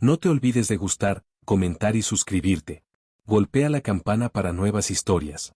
No te olvides de gustar, comentar y suscribirte. Golpea la campana para nuevas historias.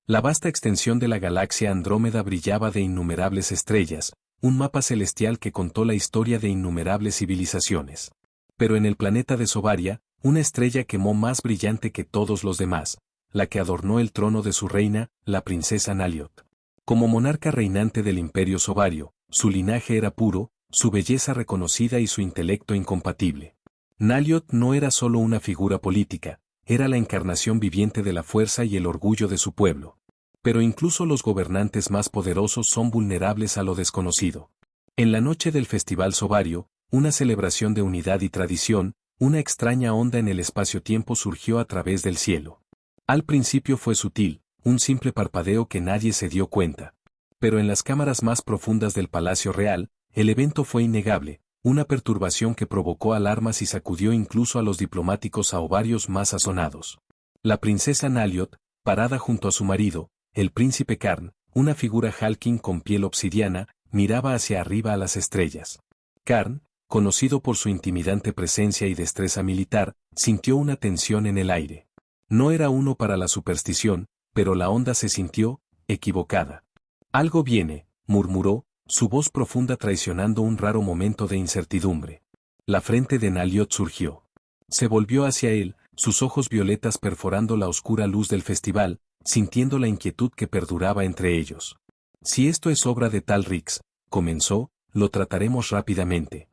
La vasta extensión de la galaxia Andrómeda brillaba de innumerables estrellas, un mapa celestial que contó la historia de innumerables civilizaciones. Pero en el planeta de Sobaria, una estrella quemó más brillante que todos los demás, la que adornó el trono de su reina, la princesa Naliot. Como monarca reinante del imperio Sobario, su linaje era puro, su belleza reconocida y su intelecto incompatible. Naliot no era solo una figura política, era la encarnación viviente de la fuerza y el orgullo de su pueblo. Pero incluso los gobernantes más poderosos son vulnerables a lo desconocido. En la noche del Festival Sobario, una celebración de unidad y tradición, una extraña onda en el espacio-tiempo surgió a través del cielo. Al principio fue sutil, un simple parpadeo que nadie se dio cuenta. Pero en las cámaras más profundas del Palacio Real, el evento fue innegable, una perturbación que provocó alarmas y sacudió incluso a los diplomáticos aovarios más sazonados. La princesa Naliot, parada junto a su marido, el príncipe Karn, una figura halking con piel obsidiana, miraba hacia arriba a las estrellas. Karn, conocido por su intimidante presencia y destreza militar, sintió una tensión en el aire. No era uno para la superstición, pero la onda se sintió equivocada. Algo viene, murmuró, su voz profunda traicionando un raro momento de incertidumbre. La frente de Naliot surgió. Se volvió hacia él, sus ojos violetas perforando la oscura luz del festival, sintiendo la inquietud que perduraba entre ellos. Si esto es obra de Tal Rix, comenzó, lo trataremos rápidamente.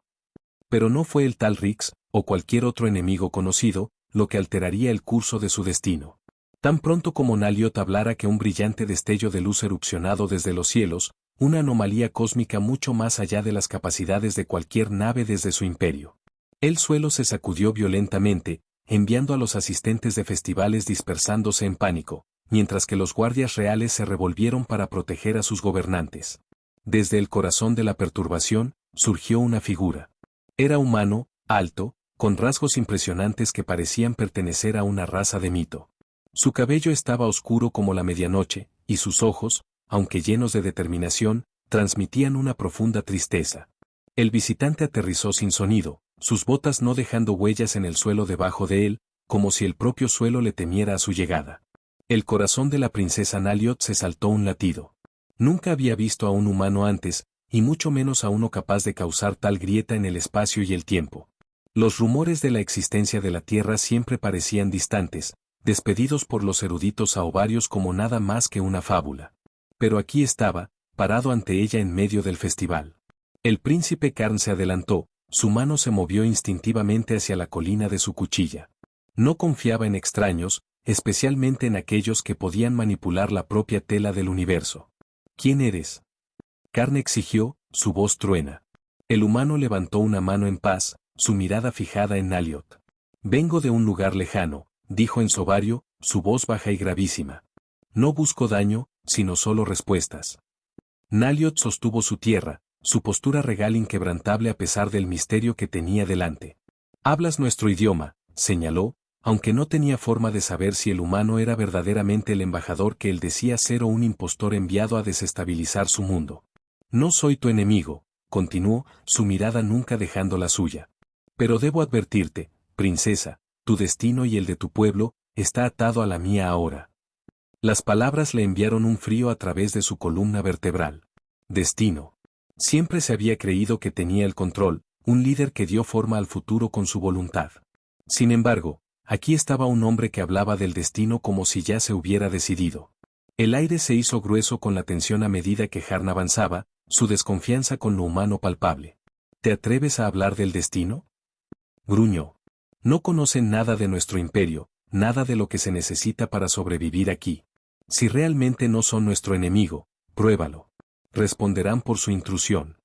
Pero no fue el Tal Rix, o cualquier otro enemigo conocido, lo que alteraría el curso de su destino. Tan pronto como Naliot hablara que un brillante destello de luz erupcionado desde los cielos, una anomalía cósmica mucho más allá de las capacidades de cualquier nave desde su imperio. El suelo se sacudió violentamente, enviando a los asistentes de festivales dispersándose en pánico, mientras que los guardias reales se revolvieron para proteger a sus gobernantes. Desde el corazón de la perturbación, surgió una figura. Era humano, alto, con rasgos impresionantes que parecían pertenecer a una raza de mito. Su cabello estaba oscuro como la medianoche, y sus ojos, aunque llenos de determinación, transmitían una profunda tristeza. El visitante aterrizó sin sonido, sus botas no dejando huellas en el suelo debajo de él, como si el propio suelo le temiera a su llegada. El corazón de la princesa Naliot se saltó un latido. Nunca había visto a un humano antes, y mucho menos a uno capaz de causar tal grieta en el espacio y el tiempo. Los rumores de la existencia de la Tierra siempre parecían distantes, despedidos por los eruditos aovarios como nada más que una fábula. Pero aquí estaba, parado ante ella en medio del festival. El príncipe Karn se adelantó, su mano se movió instintivamente hacia la colina de su cuchilla. No confiaba en extraños, especialmente en aquellos que podían manipular la propia tela del universo. ¿Quién eres? Karn exigió, su voz truena. El humano levantó una mano en paz, su mirada fijada en Naliot. Vengo de un lugar lejano, dijo en Sobario, su voz baja y gravísima. No busco daño, sino solo respuestas. Naliot sostuvo su tierra, su postura regal inquebrantable a pesar del misterio que tenía delante. Hablas nuestro idioma, señaló, aunque no tenía forma de saber si el humano era verdaderamente el embajador que él decía ser o un impostor enviado a desestabilizar su mundo. No soy tu enemigo, continuó, su mirada nunca dejando la suya. Pero debo advertirte, princesa, tu destino y el de tu pueblo, está atado a la mía ahora. Las palabras le enviaron un frío a través de su columna vertebral. Destino. Siempre se había creído que tenía el control, un líder que dio forma al futuro con su voluntad. Sin embargo, aquí estaba un hombre que hablaba del destino como si ya se hubiera decidido. El aire se hizo grueso con la tensión a medida que Harn avanzaba, su desconfianza con lo humano palpable. ¿Te atreves a hablar del destino? Gruñó. No conocen nada de nuestro imperio, nada de lo que se necesita para sobrevivir aquí. Si realmente no son nuestro enemigo, pruébalo. Responderán por su intrusión.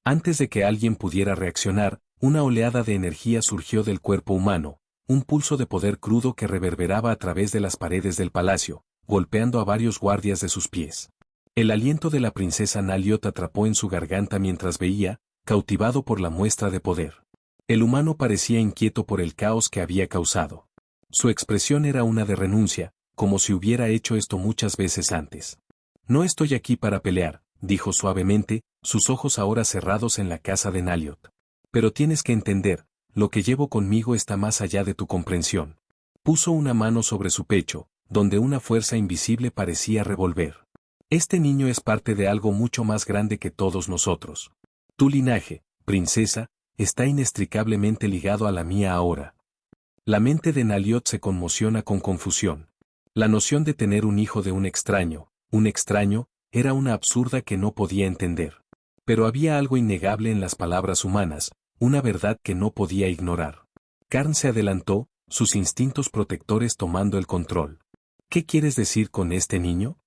Antes de que alguien pudiera reaccionar, una oleada de energía surgió del cuerpo humano, un pulso de poder crudo que reverberaba a través de las paredes del palacio, golpeando a varios guardias de sus pies. El aliento de la princesa Naliot atrapó en su garganta mientras veía, cautivado por la muestra de poder. El humano parecía inquieto por el caos que había causado. Su expresión era una de renuncia, como si hubiera hecho esto muchas veces antes. No estoy aquí para pelear, dijo suavemente, sus ojos ahora cerrados en la casa de Naliot. Pero tienes que entender, lo que llevo conmigo está más allá de tu comprensión. Puso una mano sobre su pecho, donde una fuerza invisible parecía revolver. Este niño es parte de algo mucho más grande que todos nosotros. Tu linaje, princesa, está inextricablemente ligado a la mía ahora. La mente de Naliot se conmociona con confusión. La noción de tener un hijo de un extraño, era una absurda que no podía entender. Pero había algo innegable en las palabras humanas, una verdad que no podía ignorar. Karn se adelantó, sus instintos protectores tomando el control. ¿Qué quieres decir con este niño?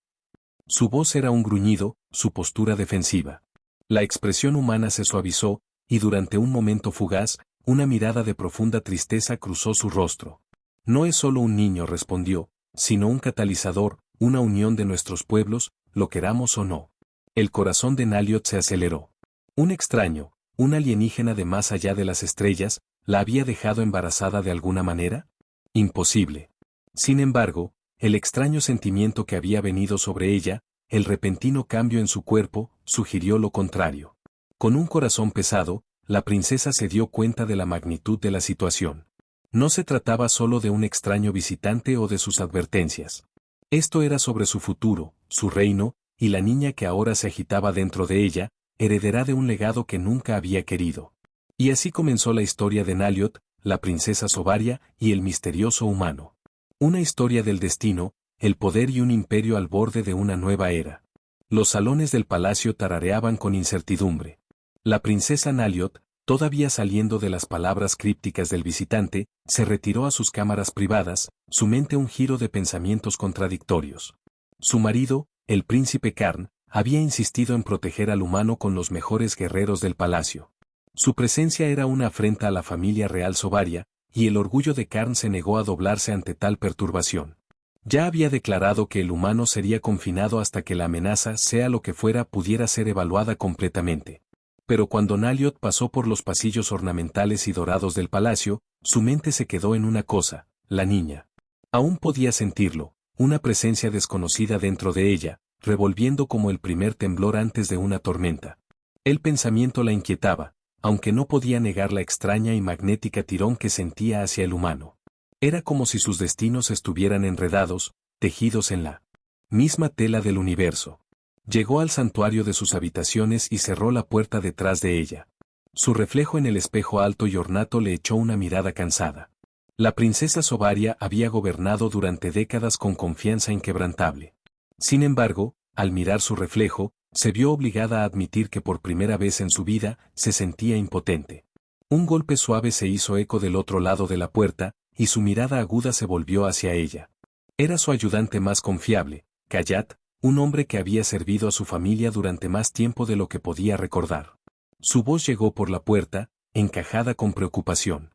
Su voz era un gruñido, su postura defensiva. La expresión humana se suavizó, y durante un momento fugaz, una mirada de profunda tristeza cruzó su rostro. No es solo un niño, respondió, sino un catalizador, una unión de nuestros pueblos, lo queramos o no. El corazón de Naliot se aceleró. Un extraño, un alienígena de más allá de las estrellas, ¿la había dejado embarazada de alguna manera? Imposible. Sin embargo, el extraño sentimiento que había venido sobre ella, el repentino cambio en su cuerpo, sugirió lo contrario. Con un corazón pesado, la princesa se dio cuenta de la magnitud de la situación. No se trataba solo de un extraño visitante o de sus advertencias. Esto era sobre su futuro, su reino, y la niña que ahora se agitaba dentro de ella, heredará de un legado que nunca había querido. Y así comenzó la historia de Naliot, la princesa Sobaria y el misterioso humano. Una historia del destino, el poder y un imperio al borde de una nueva era. Los salones del palacio tarareaban con incertidumbre. La princesa Naliot, todavía saliendo de las palabras crípticas del visitante, se retiró a sus cámaras privadas, su mente un giro de pensamientos contradictorios. Su marido, el príncipe Karn, había insistido en proteger al humano con los mejores guerreros del palacio. Su presencia era una afrenta a la familia real Sobaria, y el orgullo de Karn se negó a doblarse ante tal perturbación. Ya había declarado que el humano sería confinado hasta que la amenaza, sea lo que fuera, pudiera ser evaluada completamente. Pero cuando Naliot pasó por los pasillos ornamentales y dorados del palacio, su mente se quedó en una cosa, la niña. Aún podía sentirlo, una presencia desconocida dentro de ella, revolviendo como el primer temblor antes de una tormenta. El pensamiento la inquietaba, aunque no podía negar la extraña y magnética tirón que sentía hacia el humano. Era como si sus destinos estuvieran enredados, tejidos en la misma tela del universo. Llegó al santuario de sus habitaciones y cerró la puerta detrás de ella. Su reflejo en el espejo alto y ornato le echó una mirada cansada. La princesa Sobaria había gobernado durante décadas con confianza inquebrantable. Sin embargo, al mirar su reflejo, se vio obligada a admitir que por primera vez en su vida se sentía impotente. Un golpe suave se hizo eco del otro lado de la puerta, y su mirada aguda se volvió hacia ella. Era su ayudante más confiable, Kayat, un hombre que había servido a su familia durante más tiempo de lo que podía recordar. Su voz llegó por la puerta, encajada con preocupación.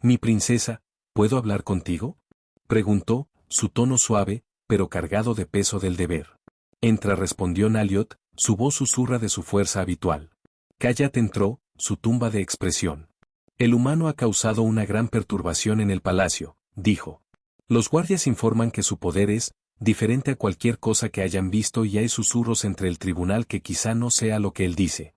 «Mi princesa, ¿puedo hablar contigo?», preguntó, su tono suave, pero cargado de peso del deber. «Entra», respondió Naliot, su voz susurra de su fuerza habitual. Kayat entró, su tumba de expresión. «El humano ha causado una gran perturbación en el palacio», dijo. «Los guardias informan que su poder es diferente a cualquier cosa que hayan visto y hay susurros entre el tribunal que quizá no sea lo que él dice».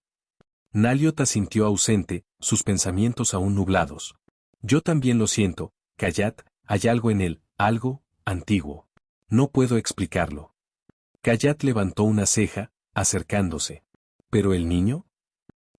Naliot asintió ausente, sus pensamientos aún nublados. «Yo también lo siento, Kayat, hay algo en él, algo antiguo. No puedo explicarlo». Kayat levantó una ceja, acercándose. «¿Pero el niño?».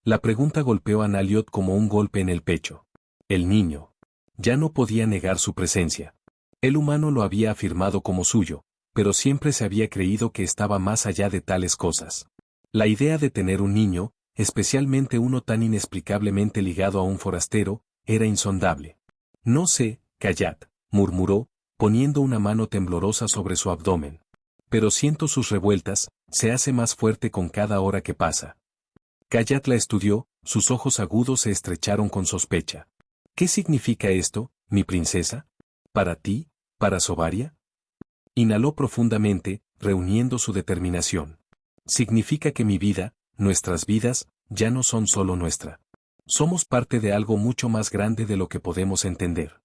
La pregunta golpeó a Naliot como un golpe en el pecho. El niño. Ya no podía negar su presencia. El humano lo había afirmado como suyo, pero siempre se había creído que estaba más allá de tales cosas. La idea de tener un niño, especialmente uno tan inexplicablemente ligado a un forastero, era insondable. «No sé», Kayat, murmuró, poniendo una mano temblorosa sobre su abdomen. «Pero siento sus revueltas, se hace más fuerte con cada hora que pasa». Kayat la estudió, sus ojos agudos se estrecharon con sospecha. «¿Qué significa esto, mi princesa? ¿Para ti, para Sobaria?». Inhaló profundamente, reuniendo su determinación. «Significa que mi vida, nuestras vidas, ya no son solo nuestra. Somos parte de algo mucho más grande de lo que podemos entender».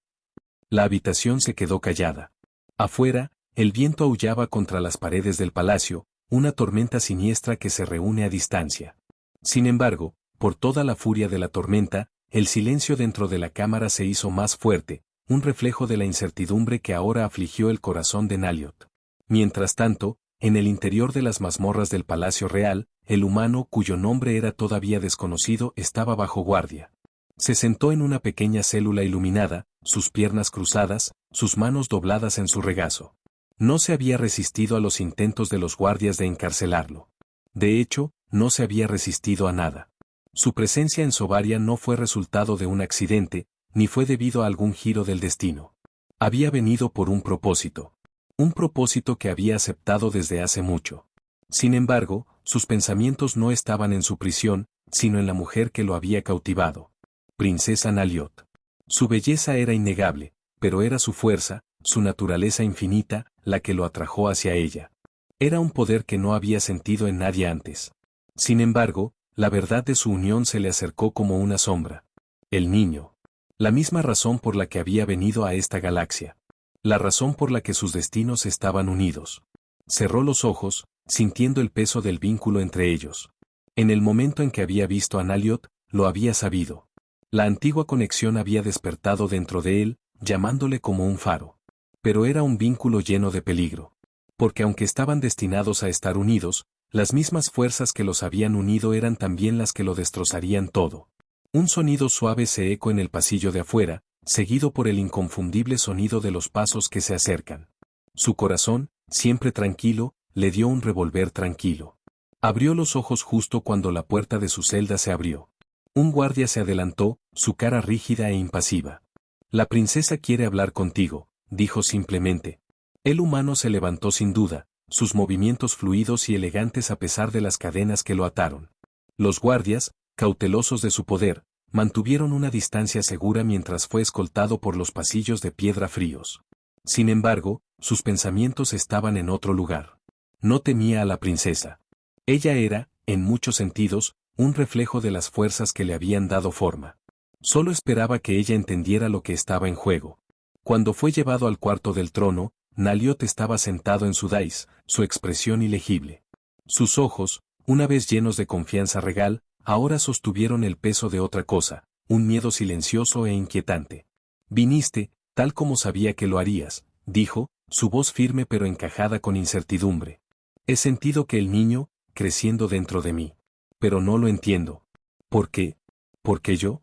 La habitación se quedó callada. Afuera, el viento aullaba contra las paredes del palacio, una tormenta siniestra que se reúne a distancia. Sin embargo, por toda la furia de la tormenta, el silencio dentro de la cámara se hizo más fuerte, un reflejo de la incertidumbre que ahora afligió el corazón de Naliot. Mientras tanto, en el interior de las mazmorras del Palacio Real, el humano cuyo nombre era todavía desconocido estaba bajo guardia. Se sentó en una pequeña célula iluminada, sus piernas cruzadas, sus manos dobladas en su regazo. No se había resistido a los intentos de los guardias de encarcelarlo. De hecho, no se había resistido a nada. Su presencia en Sobaria no fue resultado de un accidente, ni fue debido a algún giro del destino. Había venido por un propósito. Un propósito que había aceptado desde hace mucho. Sin embargo, sus pensamientos no estaban en su prisión, sino en la mujer que lo había cautivado. Princesa Naliot. Su belleza era innegable, pero era su fuerza, su naturaleza infinita, la que lo atrajo hacia ella. Era un poder que no había sentido en nadie antes. Sin embargo, la verdad de su unión se le acercó como una sombra. El niño. La misma razón por la que había venido a esta galaxia. La razón por la que sus destinos estaban unidos. Cerró los ojos, sintiendo el peso del vínculo entre ellos. En el momento en que había visto a Naliot, lo había sabido. La antigua conexión había despertado dentro de él, llamándole como un faro. Pero era un vínculo lleno de peligro. Porque aunque estaban destinados a estar unidos, las mismas fuerzas que los habían unido eran también las que lo destrozarían todo. Un sonido suave se eco en el pasillo de afuera, seguido por el inconfundible sonido de los pasos que se acercan. Su corazón, siempre tranquilo, le dio un revolver tranquilo. Abrió los ojos justo cuando la puerta de su celda se abrió. Un guardia se adelantó, su cara rígida e impasiva. La princesa quiere hablar contigo, dijo simplemente. El humano se levantó sin duda, sus movimientos fluidos y elegantes a pesar de las cadenas que lo ataron. Los guardias, cautelosos de su poder, mantuvieron una distancia segura mientras fue escoltado por los pasillos de piedra fríos. Sin embargo, sus pensamientos estaban en otro lugar. No temía a la princesa. Ella era, en muchos sentidos, un reflejo de las fuerzas que le habían dado forma. Solo esperaba que ella entendiera lo que estaba en juego. Cuando fue llevado al cuarto del trono, Naliot estaba sentado en su dais, su expresión ilegible. Sus ojos, una vez llenos de confianza regal, ahora sostuvieron el peso de otra cosa, un miedo silencioso e inquietante. Viniste, tal como sabía que lo harías, dijo, su voz firme pero encajada con incertidumbre. He sentido que el niño, creciendo dentro de mí. Pero no lo entiendo. ¿Por qué? ¿Por qué yo?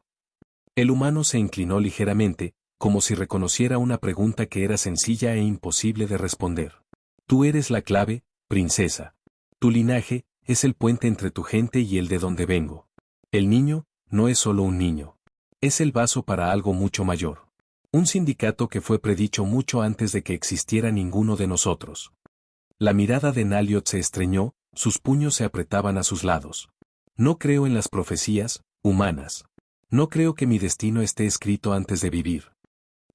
El humano se inclinó ligeramente, como si reconociera una pregunta que era sencilla e imposible de responder. Tú eres la clave, princesa. Tu linaje es el puente entre tu gente y el de donde vengo. El niño no es solo un niño. Es el vaso para algo mucho mayor. Un sindicato que fue predicho mucho antes de que existiera ninguno de nosotros. La mirada de Naliot se estreñó, sus puños se apretaban a sus lados. No creo en las profecías humanas. No creo que mi destino esté escrito antes de vivir.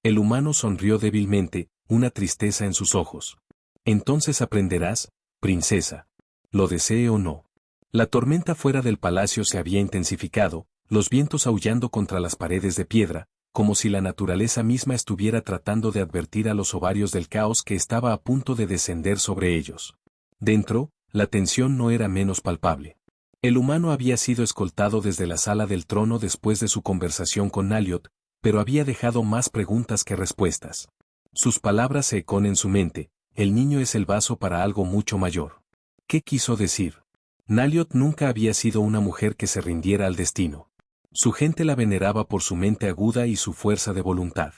El humano sonrió débilmente, una tristeza en sus ojos. Entonces aprenderás, princesa. Lo desee o no. La tormenta fuera del palacio se había intensificado, los vientos aullando contra las paredes de piedra, como si la naturaleza misma estuviera tratando de advertir a los ovarios del caos que estaba a punto de descender sobre ellos. Dentro, la tensión no era menos palpable. El humano había sido escoltado desde la sala del trono después de su conversación con Naliot, pero había dejado más preguntas que respuestas. Sus palabras se ecón en su mente, el niño es el vaso para algo mucho mayor. ¿Qué quiso decir? Naliot nunca había sido una mujer que se rindiera al destino. Su gente la veneraba por su mente aguda y su fuerza de voluntad.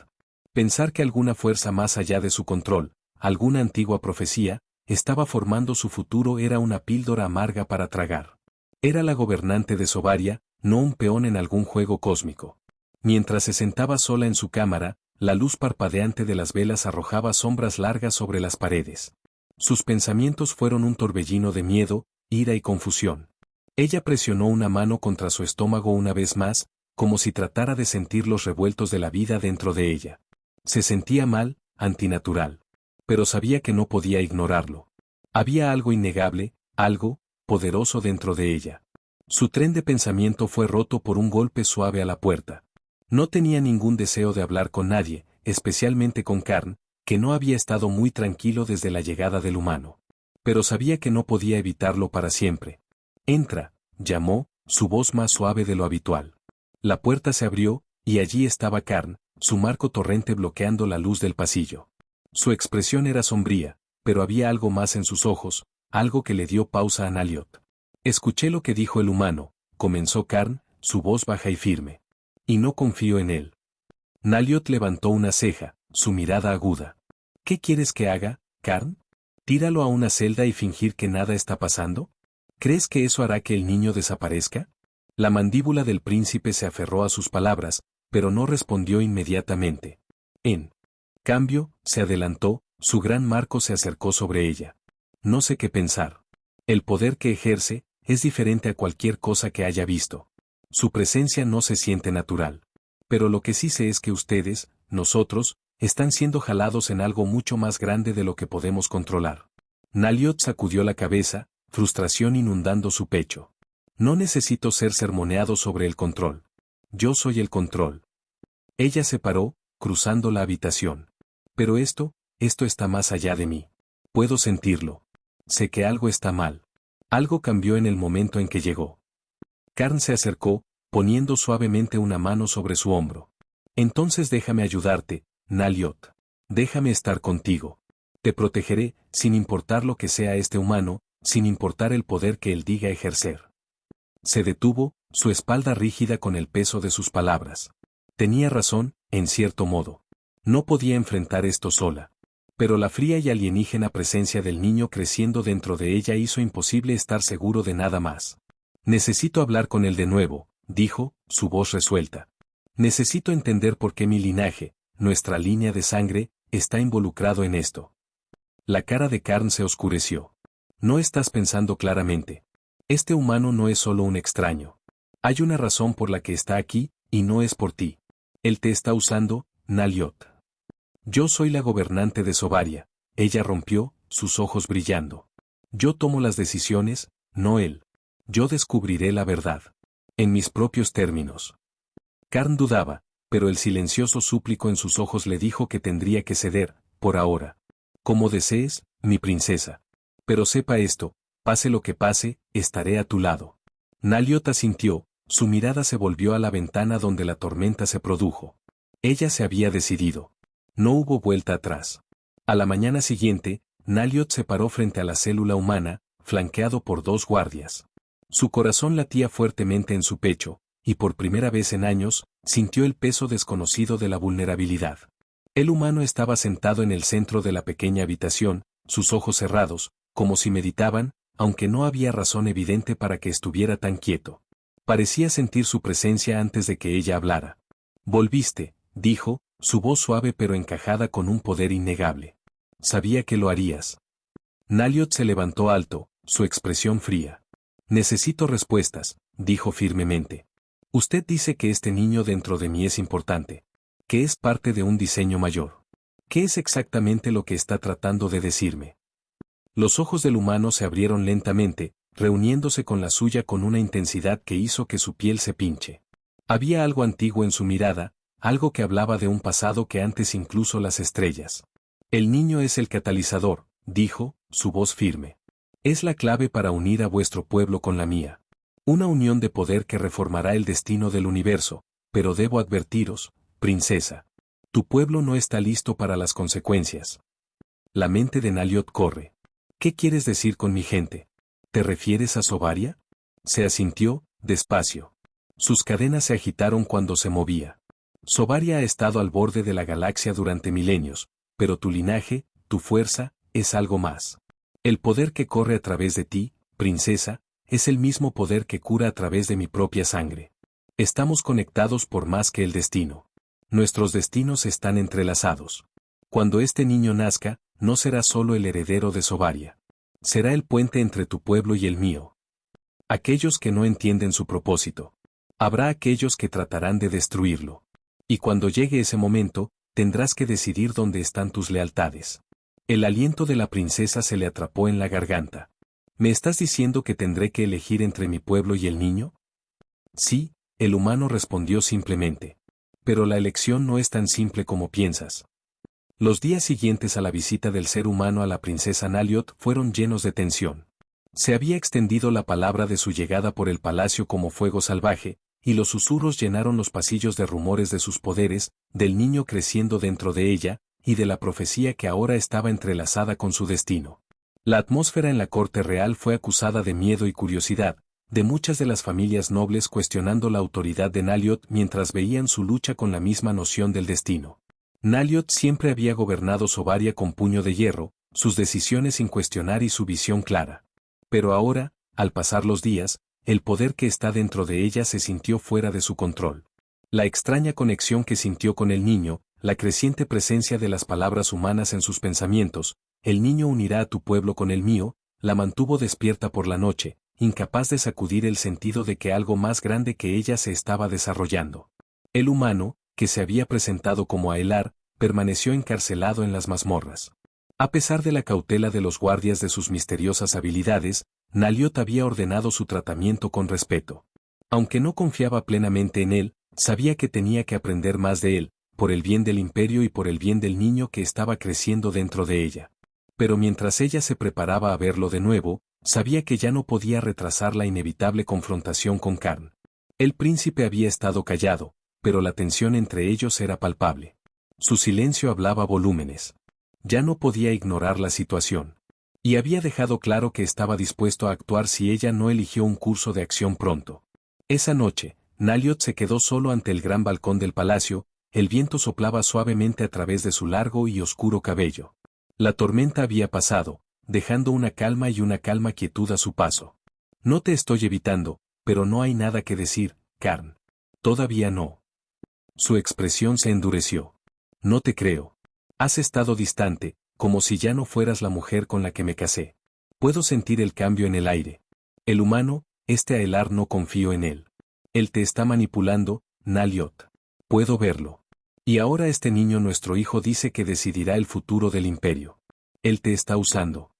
Pensar que alguna fuerza más allá de su control, alguna antigua profecía, estaba formando su futuro era una píldora amarga para tragar. Era la gobernante de Sobaria, no un peón en algún juego cósmico. Mientras se sentaba sola en su cámara, la luz parpadeante de las velas arrojaba sombras largas sobre las paredes. Sus pensamientos fueron un torbellino de miedo, ira y confusión. Ella presionó una mano contra su estómago una vez más, como si tratara de sentir los revueltos de la vida dentro de ella. Se sentía mal, antinatural. Pero sabía que no podía ignorarlo. Había algo innegable, algo poderoso dentro de ella. Su tren de pensamiento fue roto por un golpe suave a la puerta. No tenía ningún deseo de hablar con nadie, especialmente con Karn, que no había estado muy tranquilo desde la llegada del humano. Pero sabía que no podía evitarlo para siempre. Entra, llamó, su voz más suave de lo habitual. La puerta se abrió, y allí estaba Karn, su marco torrente bloqueando la luz del pasillo. Su expresión era sombría, pero había algo más en sus ojos, algo que le dio pausa a Naliot. Escuché lo que dijo el humano, comenzó Karn, su voz baja y firme. Y no confío en él. Naliot levantó una ceja, su mirada aguda. ¿Qué quieres que haga, Karn? ¿Tíralo a una celda y fingir que nada está pasando? ¿Crees que eso hará que el niño desaparezca? La mandíbula del príncipe se aferró a sus palabras, pero no respondió inmediatamente. En cambio, se adelantó, su gran marco se acercó sobre ella. No sé qué pensar. El poder que ejerce es diferente a cualquier cosa que haya visto. Su presencia no se siente natural. Pero lo que sí sé es que ustedes, nosotros, están siendo jalados en algo mucho más grande de lo que podemos controlar. Naliot sacudió la cabeza, frustración inundando su pecho. No necesito ser sermoneado sobre el control. Yo soy el control. Ella se paró, cruzando la habitación. Pero esto está más allá de mí. Puedo sentirlo. Sé que algo está mal. Algo cambió en el momento en que llegó. Karn se acercó, poniendo suavemente una mano sobre su hombro. Entonces déjame ayudarte, Naliot. Déjame estar contigo. Te protegeré, sin importar lo que sea este humano, sin importar el poder que él diga ejercer. Se detuvo, su espalda rígida con el peso de sus palabras. Tenía razón, en cierto modo. No podía enfrentar esto sola. Pero la fría y alienígena presencia del niño creciendo dentro de ella hizo imposible estar seguro de nada más. Necesito hablar con él de nuevo, dijo, su voz resuelta. Necesito entender por qué mi linaje, nuestra línea de sangre, está involucrado en esto. La cara de Karn se oscureció. No estás pensando claramente. Este humano no es solo un extraño. Hay una razón por la que está aquí, y no es por ti. Él te está usando, Naliot. Yo soy la gobernante de Sobaria. Ella rompió, sus ojos brillando. Yo tomo las decisiones, no él. Yo descubriré la verdad. En mis propios términos. Karn dudaba, pero el silencioso súplico en sus ojos le dijo que tendría que ceder, por ahora. Como desees, mi princesa. Pero sepa esto, pase lo que pase, estaré a tu lado. Naliot asintió, su mirada se volvió a la ventana donde la tormenta se produjo. Ella se había decidido. No hubo vuelta atrás. A la mañana siguiente, Naliot se paró frente a la célula humana, flanqueado por 2 guardias. Su corazón latía fuertemente en su pecho, y por primera vez en años, sintió el peso desconocido de la vulnerabilidad. El humano estaba sentado en el centro de la pequeña habitación, sus ojos cerrados, como si meditaban, aunque no había razón evidente para que estuviera tan quieto. Parecía sentir su presencia antes de que ella hablara. Volviste, dijo, su voz suave pero encajada con un poder innegable. Sabía que lo harías. Naliot se levantó alto, su expresión fría. Necesito respuestas, dijo firmemente. Usted dice que este niño dentro de mí es importante. Que es parte de un diseño mayor. ¿Qué es exactamente lo que está tratando de decirme? Los ojos del humano se abrieron lentamente, reuniéndose con la suya con una intensidad que hizo que su piel se pinche. Había algo antiguo en su mirada, algo que hablaba de un pasado que antes incluso las estrellas. El niño es el catalizador, dijo, su voz firme. Es la clave para unir a vuestro pueblo con la mía. Una unión de poder que reformará el destino del universo, pero debo advertiros, princesa. Tu pueblo no está listo para las consecuencias. La mente de Naliot corre. ¿Qué quieres decir con mi gente? ¿Te refieres a Sobaria? Se asintió, despacio. Sus cadenas se agitaron cuando se movía. Sobaria ha estado al borde de la galaxia durante milenios, pero tu linaje, tu fuerza, es algo más. El poder que corre a través de ti, princesa, es el mismo poder que cura a través de mi propia sangre. Estamos conectados por más que el destino. Nuestros destinos están entrelazados. Cuando este niño nazca, no será solo el heredero de Sobaria. Será el puente entre tu pueblo y el mío. Aquellos que no entienden su propósito. Habrá aquellos que tratarán de destruirlo. Y cuando llegue ese momento, tendrás que decidir dónde están tus lealtades. El aliento de la princesa se le atrapó en la garganta. ¿Me estás diciendo que tendré que elegir entre mi pueblo y el niño? Sí, el humano respondió simplemente. Pero la elección no es tan simple como piensas. Los días siguientes a la visita del ser humano a la princesa Naliot fueron llenos de tensión. Se había extendido la palabra de su llegada por el palacio como fuego salvaje, y los susurros llenaron los pasillos de rumores de sus poderes, del niño creciendo dentro de ella, y de la profecía que ahora estaba entrelazada con su destino. La atmósfera en la corte real fue acusada de miedo y curiosidad, de muchas de las familias nobles cuestionando la autoridad de Naliot mientras veían su lucha con la misma noción del destino. Naliot siempre había gobernado Sobaria con puño de hierro, sus decisiones sin cuestionar y su visión clara. Pero ahora, al pasar los días, el poder que está dentro de ella se sintió fuera de su control. La extraña conexión que sintió con el niño, la creciente presencia de las palabras humanas en sus pensamientos, el niño unirá a tu pueblo con el mío, la mantuvo despierta por la noche, incapaz de sacudir el sentido de que algo más grande que ella se estaba desarrollando. El humano, que se había presentado como Aelar, permaneció encarcelado en las mazmorras. A pesar de la cautela de los guardias de sus misteriosas habilidades, Naliot había ordenado su tratamiento con respeto. Aunque no confiaba plenamente en él, sabía que tenía que aprender más de él, por el bien del imperio y por el bien del niño que estaba creciendo dentro de ella. Pero mientras ella se preparaba a verlo de nuevo, sabía que ya no podía retrasar la inevitable confrontación con Karn. El príncipe había estado callado, pero la tensión entre ellos era palpable. Su silencio hablaba volúmenes. Ya no podía ignorar la situación. Y había dejado claro que estaba dispuesto a actuar si ella no eligió un curso de acción pronto. Esa noche, Naliot se quedó solo ante el gran balcón del palacio, el viento soplaba suavemente a través de su largo y oscuro cabello. La tormenta había pasado, dejando una calma quietud a su paso. No te estoy evitando, pero no hay nada que decir, Karn. Todavía no. Su expresión se endureció. No te creo. Has estado distante, como si ya no fueras la mujer con la que me casé. Puedo sentir el cambio en el aire. El humano, este Aelar, no confío en él. Él te está manipulando, Naliot. Puedo verlo. Y ahora este niño, nuestro hijo, dice que decidirá el futuro del imperio. Él te está usando.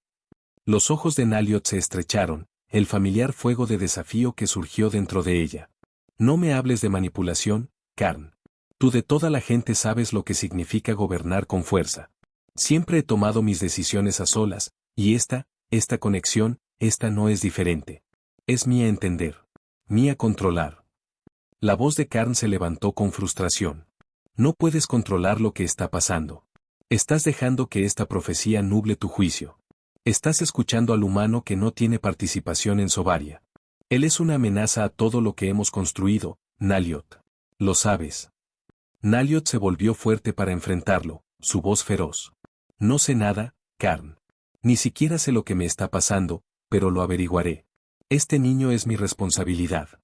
Los ojos de Naliot se estrecharon, el familiar fuego de desafío que surgió dentro de ella. No me hables de manipulación, Karn. Tú de toda la gente sabes lo que significa gobernar con fuerza. Siempre he tomado mis decisiones a solas, y esta conexión, esta no es diferente. Es mía entender. Mía controlar. La voz de Karn se levantó con frustración. No puedes controlar lo que está pasando. Estás dejando que esta profecía nuble tu juicio. Estás escuchando al humano que no tiene participación en Sobaria. Él es una amenaza a todo lo que hemos construido, Naliot. Lo sabes. Naliot se volvió fuerte para enfrentarlo, su voz feroz. No sé nada, Karn. Ni siquiera sé lo que me está pasando, pero lo averiguaré. Este niño es mi responsabilidad.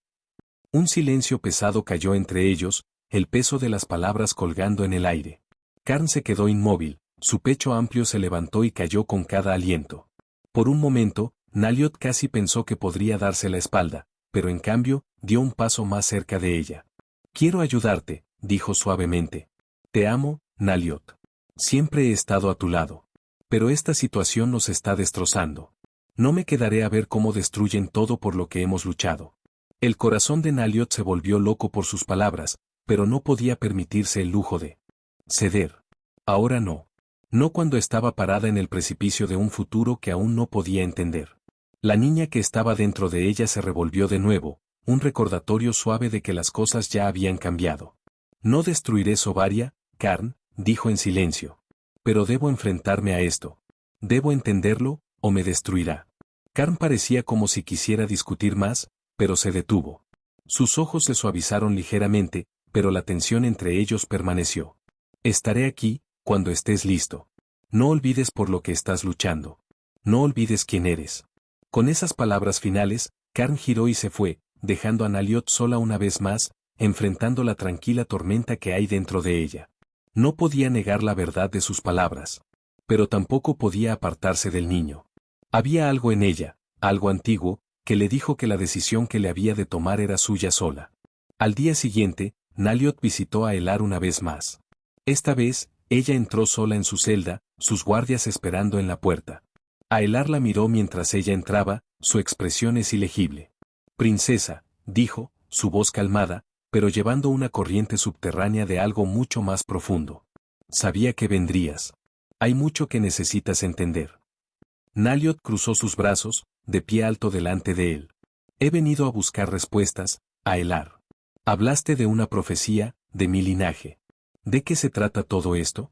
Un silencio pesado cayó entre ellos, el peso de las palabras colgando en el aire. Karn se quedó inmóvil, su pecho amplio se levantó y cayó con cada aliento. Por un momento, Naliot casi pensó que podría darse la espalda, pero en cambio, dio un paso más cerca de ella. Quiero ayudarte, dijo suavemente. Te amo, Naliot. Siempre he estado a tu lado. Pero esta situación nos está destrozando. No me quedaré a ver cómo destruyen todo por lo que hemos luchado. El corazón de Naliot se volvió loco por sus palabras, pero no podía permitirse el lujo de ceder. Ahora no. No cuando estaba parada en el precipicio de un futuro que aún no podía entender. La niña que estaba dentro de ella se revolvió de nuevo, un recordatorio suave de que las cosas ya habían cambiado. No destruiré Sobaria, Karn, dijo en silencio. Pero debo enfrentarme a esto. Debo entenderlo, o me destruirá. Karn parecía como si quisiera discutir más, pero se detuvo. Sus ojos se suavizaron ligeramente, pero la tensión entre ellos permaneció. Estaré aquí, cuando estés listo. No olvides por lo que estás luchando. No olvides quién eres. Con esas palabras finales, Karn giró y se fue, dejando a Naliot sola una vez más, enfrentando la tranquila tormenta que hay dentro de ella. No podía negar la verdad de sus palabras. Pero tampoco podía apartarse del niño. Había algo en ella, algo antiguo, que le dijo que la decisión que le había de tomar era suya sola. Al día siguiente, Naliot visitó a Aelar una vez más. Esta vez, ella entró sola en su celda, sus guardias esperando en la puerta. Aelar la miró mientras ella entraba, su expresión es ilegible. Princesa, dijo, su voz calmada, pero llevando una corriente subterránea de algo mucho más profundo. Sabía que vendrías. Hay mucho que necesitas entender. Naliot cruzó sus brazos, de pie alto delante de él. He venido a buscar respuestas, Aelar. Hablaste de una profecía, de mi linaje. ¿De qué se trata todo esto?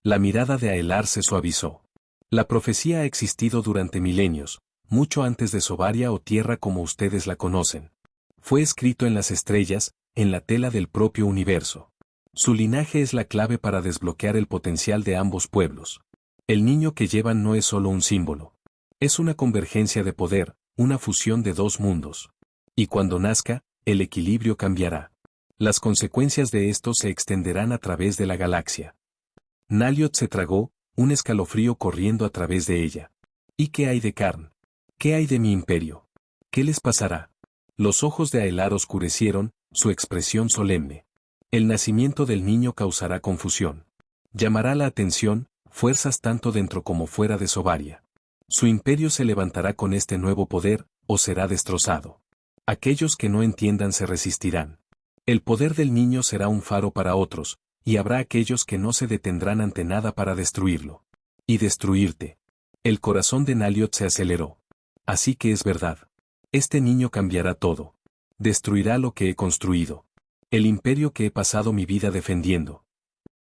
La mirada de Aelar se suavizó. La profecía ha existido durante milenios, mucho antes de Sobaria o Tierra como ustedes la conocen. Fue escrito en las estrellas, en la tela del propio universo. Su linaje es la clave para desbloquear el potencial de ambos pueblos. El niño que llevan no es solo un símbolo. Es una convergencia de poder, una fusión de dos mundos. Y cuando nazca, el equilibrio cambiará. Las consecuencias de esto se extenderán a través de la galaxia. Naliot se tragó, un escalofrío corriendo a través de ella. ¿Y qué hay de Karn? ¿Qué hay de mi imperio? ¿Qué les pasará? Los ojos de Aelar oscurecieron, su expresión solemne. El nacimiento del niño causará confusión. Llamará la atención, fuerzas tanto dentro como fuera de Sobaria. Su imperio se levantará con este nuevo poder, o será destrozado. Aquellos que no entiendan se resistirán. El poder del niño será un faro para otros, y habrá aquellos que no se detendrán ante nada para destruirlo. Y destruirte. El corazón de Naliot se aceleró. Así que es verdad. Este niño cambiará todo. Destruirá lo que he construido. El imperio que he pasado mi vida defendiendo.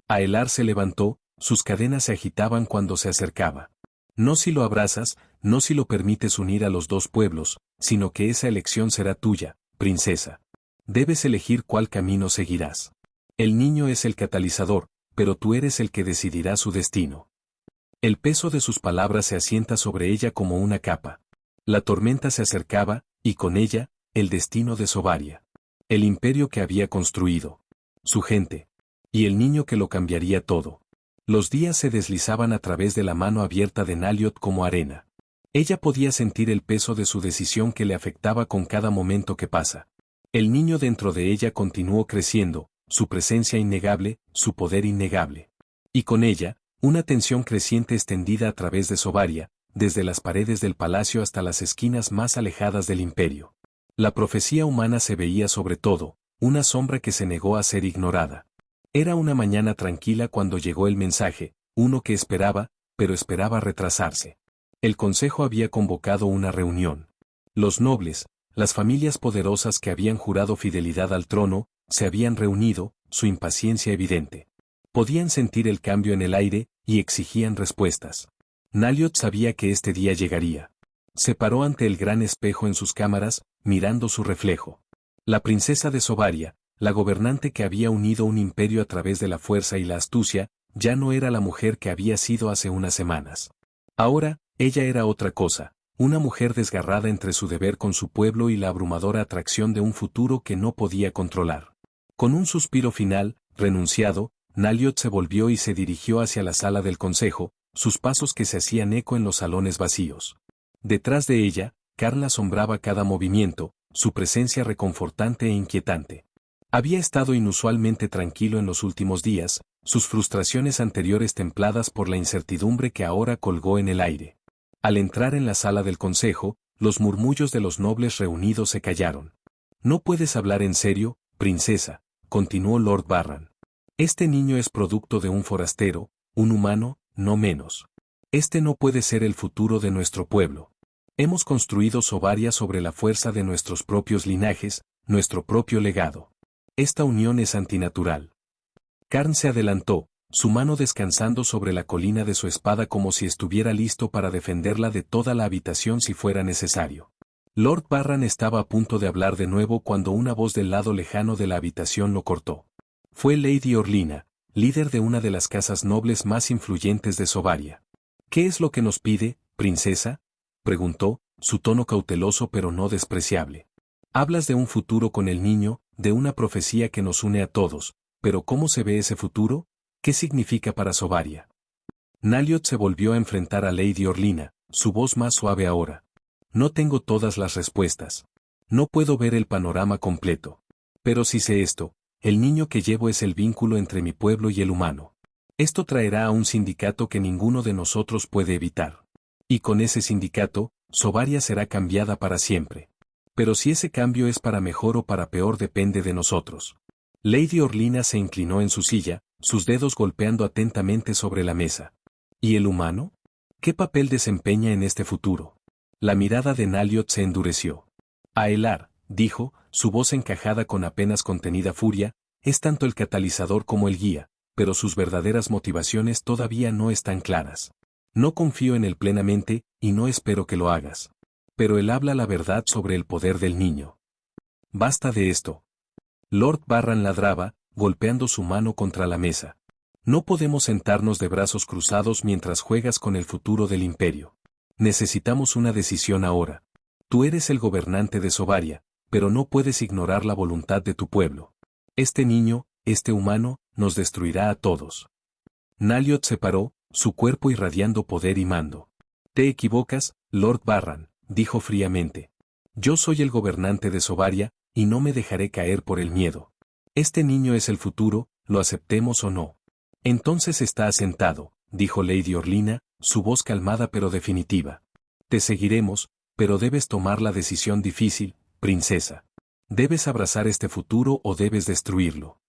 Aelar se levantó, sus cadenas se agitaban cuando se acercaba. No si lo abrazas, no si lo permites unir a los dos pueblos, sino que esa elección será tuya, princesa. Debes elegir cuál camino seguirás. El niño es el catalizador, pero tú eres el que decidirá su destino. El peso de sus palabras se asienta sobre ella como una capa. La tormenta se acercaba, y con ella, el destino de Sobaria. El imperio que había construido. Su gente. Y el niño que lo cambiaría todo. Los días se deslizaban a través de la mano abierta de Naliot como arena. Ella podía sentir el peso de su decisión que le afectaba con cada momento que pasa. El niño dentro de ella continuó creciendo, su presencia innegable, su poder innegable. Y con ella, una tensión creciente extendida a través de Sobaria, desde las paredes del palacio hasta las esquinas más alejadas del imperio. La profecía humana se veía sobre todo, una sombra que se negó a ser ignorada. Era una mañana tranquila cuando llegó el mensaje, uno que esperaba, pero esperaba retrasarse. El consejo había convocado una reunión. Los nobles, las familias poderosas que habían jurado fidelidad al trono, se habían reunido, su impaciencia evidente. Podían sentir el cambio en el aire, y exigían respuestas. Naliot sabía que este día llegaría. Se paró ante el gran espejo en sus cámaras, mirando su reflejo. La princesa de Sobaria, la gobernante que había unido un imperio a través de la fuerza y la astucia, ya no era la mujer que había sido hace unas semanas. Ahora, ella era otra cosa, una mujer desgarrada entre su deber con su pueblo y la abrumadora atracción de un futuro que no podía controlar. Con un suspiro final, renunciado, Naliot se volvió y se dirigió hacia la sala del consejo, sus pasos que se hacían eco en los salones vacíos. Detrás de ella, Karn asombraba cada movimiento, su presencia reconfortante e inquietante. Había estado inusualmente tranquilo en los últimos días, sus frustraciones anteriores templadas por la incertidumbre que ahora colgó en el aire. Al entrar en la sala del consejo, los murmullos de los nobles reunidos se callaron. «No puedes hablar en serio, princesa», continuó Lord Barran. «Este niño es producto de un forastero, un humano, no menos. Este no puede ser el futuro de nuestro pueblo. Hemos construido Sobaria sobre la fuerza de nuestros propios linajes, nuestro propio legado. Esta unión es antinatural». Karn se adelantó, su mano descansando sobre la colina de su espada como si estuviera listo para defenderla de toda la habitación si fuera necesario. Lord Barran estaba a punto de hablar de nuevo cuando una voz del lado lejano de la habitación lo cortó. Fue Lady Orlina, líder de una de las casas nobles más influyentes de Sobaria. «¿Qué es lo que nos pide, princesa?», preguntó, su tono cauteloso pero no despreciable. «Hablas de un futuro con el niño, de una profecía que nos une a todos, pero ¿cómo se ve ese futuro? ¿Qué significa para Sobaria?». Naliot se volvió a enfrentar a Lady Orlina, su voz más suave ahora. «No tengo todas las respuestas. No puedo ver el panorama completo. Pero sí sé esto, el niño que llevo es el vínculo entre mi pueblo y el humano. Esto traerá a un sindicato que ninguno de nosotros puede evitar. Y con ese sindicato, Sobaria será cambiada para siempre. Pero si ese cambio es para mejor o para peor depende de nosotros». Lady Orlina se inclinó en su silla, sus dedos golpeando atentamente sobre la mesa. «¿Y el humano? ¿Qué papel desempeña en este futuro?». La mirada de Naliot se endureció. «Aelar», dijo, su voz encajada con apenas contenida furia, es tanto el catalizador como el guía, pero sus verdaderas motivaciones todavía no están claras. No confío en él plenamente, y no espero que lo hagas. Pero él habla la verdad sobre el poder del niño. Basta de esto. Lord Barran ladraba, golpeando su mano contra la mesa. No podemos sentarnos de brazos cruzados mientras juegas con el futuro del imperio. Necesitamos una decisión ahora. Tú eres el gobernante de Sobaria, pero no puedes ignorar la voluntad de tu pueblo. Este niño, este humano, nos destruirá a todos. Naliot se paró, su cuerpo irradiando poder y mando. Te equivocas, Lord Barran, dijo fríamente. Yo soy el gobernante de Sobaria, y no me dejaré caer por el miedo. Este niño es el futuro, lo aceptemos o no. Entonces está asentado, dijo Lady Orlina, su voz calmada pero definitiva. Te seguiremos, pero debes tomar la decisión difícil, princesa. Debes abrazar este futuro o debes destruirlo.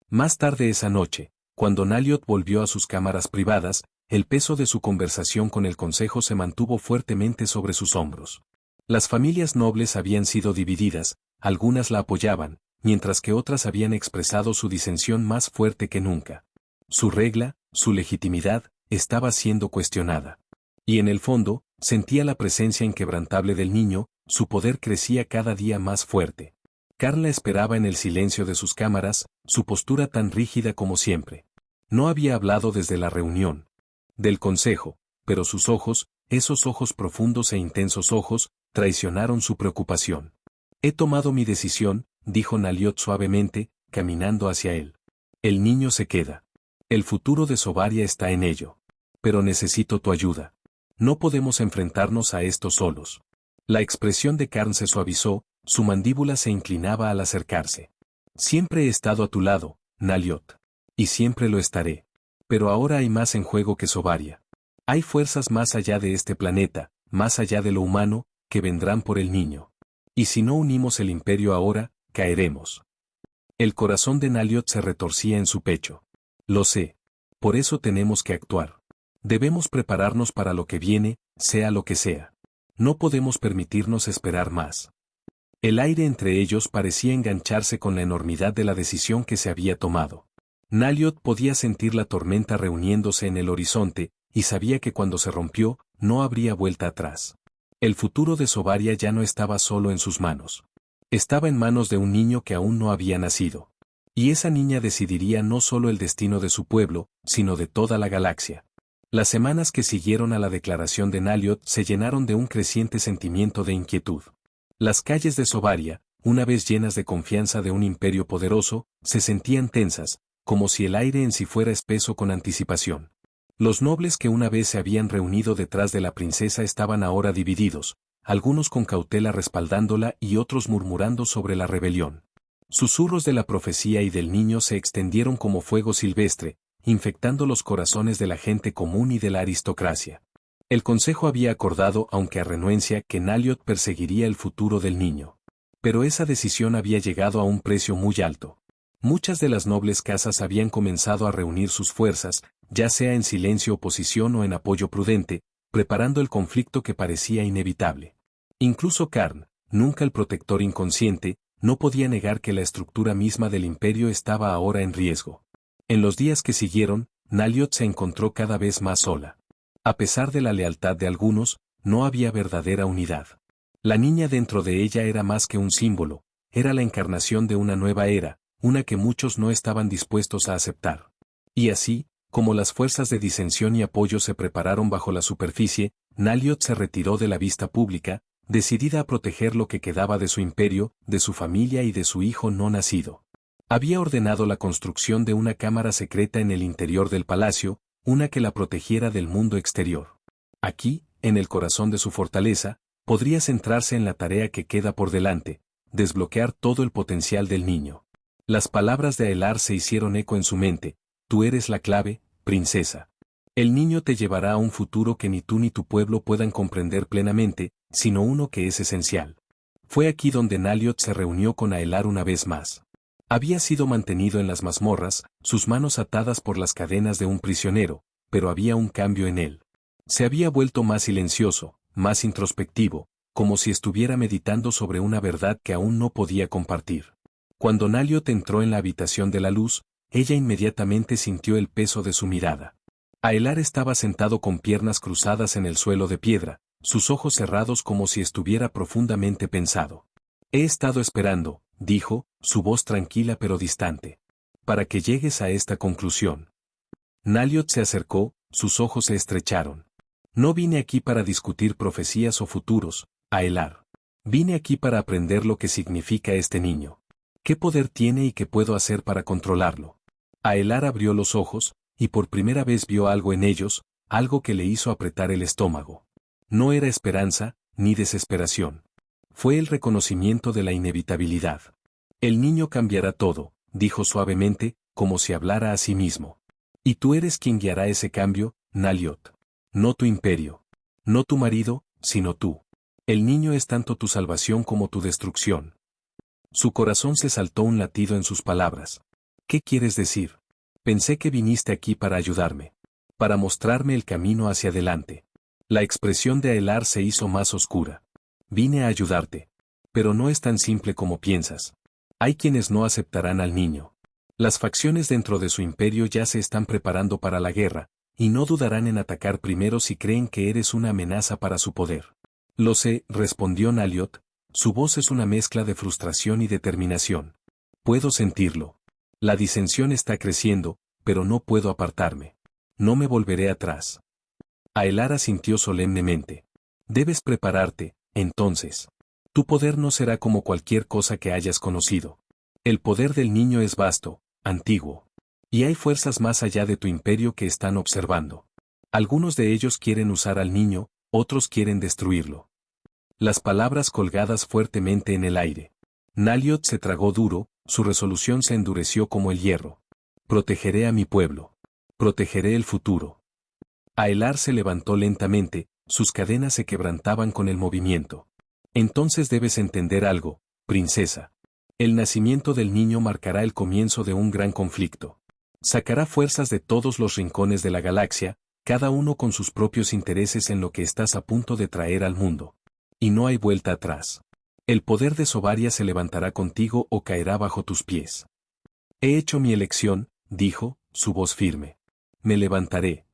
Más tarde esa noche, cuando Naliot volvió a sus cámaras privadas, el peso de su conversación con el consejo se mantuvo fuertemente sobre sus hombros. Las familias nobles habían sido divididas, algunas la apoyaban, mientras que otras habían expresado su disensión más fuerte que nunca. Su regla, su legitimidad, estaba siendo cuestionada. Y en el fondo, sentía la presencia inquebrantable del niño, su poder crecía cada día más fuerte. Carla esperaba en el silencio de sus cámaras, su postura tan rígida como siempre. No había hablado desde la reunión del consejo, pero sus ojos, esos ojos profundos e intensos ojos, traicionaron su preocupación. He tomado mi decisión, dijo Naliot suavemente, caminando hacia él. El niño se queda. El futuro de Sobaria está en ello. Pero necesito tu ayuda. No podemos enfrentarnos a esto solos. La expresión de Karn se suavizó, su mandíbula se inclinaba al acercarse. Siempre he estado a tu lado, Naliot. Y siempre lo estaré. Pero ahora hay más en juego que Sobaria. Hay fuerzas más allá de este planeta, más allá de lo humano, que vendrán por el niño. Y si no unimos el imperio ahora, caeremos. El corazón de Naliot se retorcía en su pecho. Lo sé. Por eso tenemos que actuar. Debemos prepararnos para lo que viene, sea lo que sea. No podemos permitirnos esperar más. El aire entre ellos parecía engancharse con la enormidad de la decisión que se había tomado. Naliot podía sentir la tormenta reuniéndose en el horizonte, y sabía que cuando se rompió, no habría vuelta atrás. El futuro de Sobaria ya no estaba solo en sus manos. Estaba en manos de un niño que aún no había nacido. Y esa niña decidiría no solo el destino de su pueblo, sino de toda la galaxia. Las semanas que siguieron a la declaración de Naliot se llenaron de un creciente sentimiento de inquietud. Las calles de Sobaria, una vez llenas de confianza de un imperio poderoso, se sentían tensas, como si el aire en sí fuera espeso con anticipación. Los nobles que una vez se habían reunido detrás de la princesa estaban ahora divididos, algunos con cautela respaldándola y otros murmurando sobre la rebelión. Susurros de la profecía y del niño se extendieron como fuego silvestre, infectando los corazones de la gente común y de la aristocracia. El consejo había acordado, aunque a renuencia, que Naliot perseguiría el futuro del niño. Pero esa decisión había llegado a un precio muy alto. Muchas de las nobles casas habían comenzado a reunir sus fuerzas, ya sea en silencio oposición o en apoyo prudente, preparando el conflicto que parecía inevitable. Incluso Karn, nunca el protector inconsciente, no podía negar que la estructura misma del imperio estaba ahora en riesgo. En los días que siguieron, Naliot se encontró cada vez más sola. A pesar de la lealtad de algunos, no había verdadera unidad. La niña dentro de ella era más que un símbolo, era la encarnación de una nueva era, una que muchos no estaban dispuestos a aceptar. Y así, como las fuerzas de disensión y apoyo se prepararon bajo la superficie, Naliot se retiró de la vista pública, decidida a proteger lo que quedaba de su imperio, de su familia y de su hijo no nacido. Había ordenado la construcción de una cámara secreta en el interior del palacio, una que la protegiera del mundo exterior. Aquí, en el corazón de su fortaleza, podría centrarse en la tarea que queda por delante, desbloquear todo el potencial del niño. Las palabras de Aelar se hicieron eco en su mente: tú eres la clave, princesa. El niño te llevará a un futuro que ni tú ni tu pueblo puedan comprender plenamente, sino uno que es esencial. Fue aquí donde Naliot se reunió con Aelar una vez más. Había sido mantenido en las mazmorras, sus manos atadas por las cadenas de un prisionero, pero había un cambio en él. Se había vuelto más silencioso, más introspectivo, como si estuviera meditando sobre una verdad que aún no podía compartir. Cuando Naliot entró en la habitación de la luz, ella inmediatamente sintió el peso de su mirada. Aelar estaba sentado con piernas cruzadas en el suelo de piedra, sus ojos cerrados como si estuviera profundamente pensado. He estado esperando, dijo, su voz tranquila pero distante, para que llegues a esta conclusión. Naliot se acercó, sus ojos se estrecharon. No vine aquí para discutir profecías o futuros, Aelar. Vine aquí para aprender lo que significa este niño. ¿Qué poder tiene y qué puedo hacer para controlarlo? Aelar abrió los ojos, y por primera vez vio algo en ellos, algo que le hizo apretar el estómago. No era esperanza, ni desesperación. Fue el reconocimiento de la inevitabilidad. El niño cambiará todo, dijo suavemente, como si hablara a sí mismo. Y tú eres quien guiará ese cambio, Naliot. No tu imperio. No tu marido, sino tú. El niño es tanto tu salvación como tu destrucción. Su corazón se saltó un latido en sus palabras. ¿Qué quieres decir? Pensé que viniste aquí para ayudarme. Para mostrarme el camino hacia adelante. La expresión de Aelar se hizo más oscura. Vine a ayudarte. Pero no es tan simple como piensas. Hay quienes no aceptarán al niño. Las facciones dentro de su imperio ya se están preparando para la guerra, y no dudarán en atacar primero si creen que eres una amenaza para su poder. Lo sé, respondió Naliot, su voz es una mezcla de frustración y determinación. Puedo sentirlo. La disensión está creciendo, pero no puedo apartarme. No me volveré atrás. Aelar asintió solemnemente. Debes prepararte, entonces. Tu poder no será como cualquier cosa que hayas conocido. El poder del niño es vasto, antiguo. Y hay fuerzas más allá de tu imperio que están observando. Algunos de ellos quieren usar al niño, otros quieren destruirlo. Las palabras colgadas fuertemente en el aire. Naliot se tragó duro, su resolución se endureció como el hierro. Protegeré a mi pueblo. Protegeré el futuro. Aelar se levantó lentamente, sus cadenas se quebrantaban con el movimiento. Entonces debes entender algo, princesa. El nacimiento del niño marcará el comienzo de un gran conflicto. Sacará fuerzas de todos los rincones de la galaxia, cada uno con sus propios intereses en lo que estás a punto de traer al mundo. Y no hay vuelta atrás. El poder de Sobaria se levantará contigo o caerá bajo tus pies. He hecho mi elección, dijo, su voz firme. Me levantaré.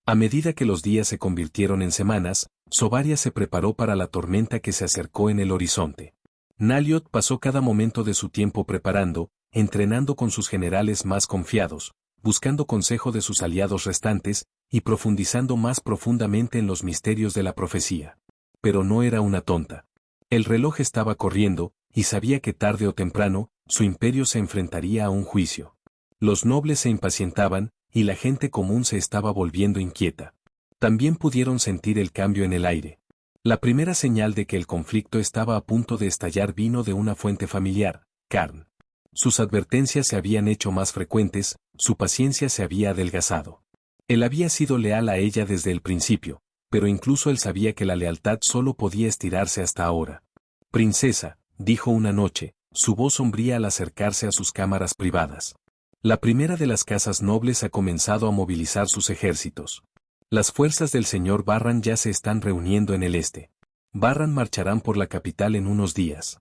A medida que los días se convirtieron en semanas, Sobaria se preparó para la tormenta que se acercó en el horizonte. Naliot pasó cada momento de su tiempo preparando, entrenando con sus generales más confiados, buscando consejo de sus aliados restantes, y profundizando más profundamente en los misterios de la profecía. Pero no era una tonta. El reloj estaba corriendo, y sabía que tarde o temprano, su imperio se enfrentaría a un juicio. Los nobles se impacientaban, y la gente común se estaba volviendo inquieta. También pudieron sentir el cambio en el aire. La primera señal de que el conflicto estaba a punto de estallar vino de una fuente familiar, Karn. Sus advertencias se habían hecho más frecuentes, su paciencia se había adelgazado. Él había sido leal a ella desde el principio, pero incluso él sabía que la lealtad solo podía estirarse hasta ahora. Princesa, dijo una noche, su voz sombría al acercarse a sus cámaras privadas. La primera de las casas nobles ha comenzado a movilizar sus ejércitos. Las fuerzas del señor Barran ya se están reuniendo en el este. Barran marcharán por la capital en unos días.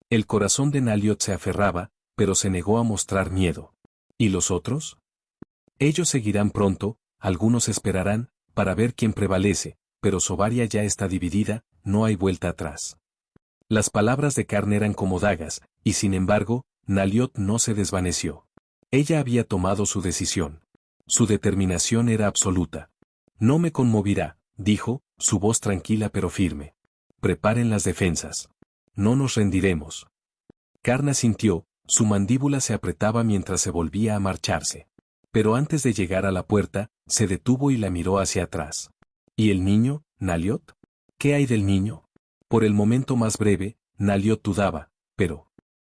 El corazón de Naliot se aferraba, pero se negó a mostrar miedo. ¿Y los otros? Ellos seguirán pronto, algunos esperarán, para ver quién prevalece, pero Sobaria ya está dividida, no hay vuelta atrás. Las palabras de Karn eran como dagas, y sin embargo, Naliot no se desvaneció. Ella había tomado su decisión. Su determinación era absoluta. No me conmoverá, dijo, su voz tranquila pero firme. Preparen las defensas. No nos rendiremos. Karn asintió, su mandíbula se apretaba mientras se volvía a marcharse. Pero antes de llegar a la puerta, se detuvo y la miró hacia atrás. ¿Y el niño, Naliot? ¿Qué hay del niño? Por el momento más breve, Naliot dudaba, pero